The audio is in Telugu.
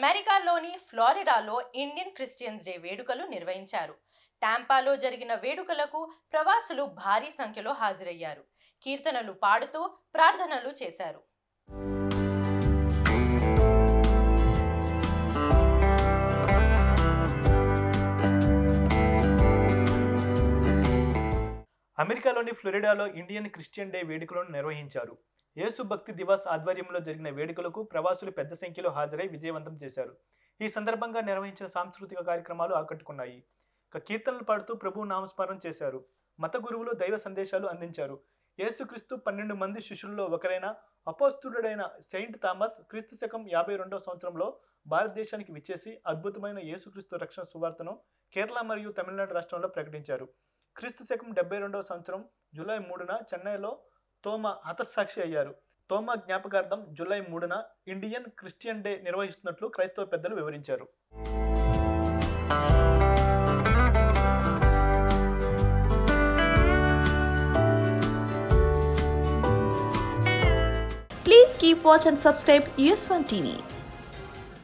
అమెరికాలోని ఫ్లోరిడాలో ఇండియన్ క్రిస్టియన్స్ డే వేడుకలు నిర్వహించారు. టాంపాలో జరిగిన వేడుకలకు ప్రవాసులు భారీ సంఖ్యలో హాజరయ్యారు. కీర్తనలు పాడుతూ ప్రార్థనలు చేశారు. అమెరికాలోని ఫ్లోరిడాలో ఇండియన్ క్రిస్టియన్ డే వేడుకలను నిర్వహించారు. యేసు భక్తి దివాస్ ఆధ్వర్యంలో జరిగిన వేడుకలకు ప్రవాసులు పెద్ద సంఖ్యలో హాజరై విజయవంతం చేశారు. ఈ సందర్భంగా నిర్వహించిన సాంస్కృతిక కార్యక్రమాలు ఆకట్టుకున్నాయి. కీర్తనలు పాడుతూ ప్రభు నామస్మరణ చేశారు. మత గురువులు దైవ సందేశాలు అందించారు. యేసుక్రీస్తు 12 మంది శిష్యుల్లో ఒకరైన అపోస్తులుడైన సెయింట్ థామస్ క్రీస్తు శకం 52వ సంవత్సరంలో భారతదేశానికి విచ్చేసి అద్భుతమైన యేసుక్రీస్తు రక్షణ సువార్తను కేరళ మరియు తమిళనాడు రాష్ట్రంలో ప్రకటించారు. క్రీస్తు శకం 72వ సంవత్సరం జూలై 3న చెన్నైలో తోమా హతసాక్షి అయ్యారు. తోమా జ్ఞాపకార్థం జూలై 3న ఇండియన్ క్రిస్టియన్ డే నిర్వహిస్తున్నట్లు క్రైస్తవ పెద్దలు వివరించారు. Please keep watch and subscribe US1 TV.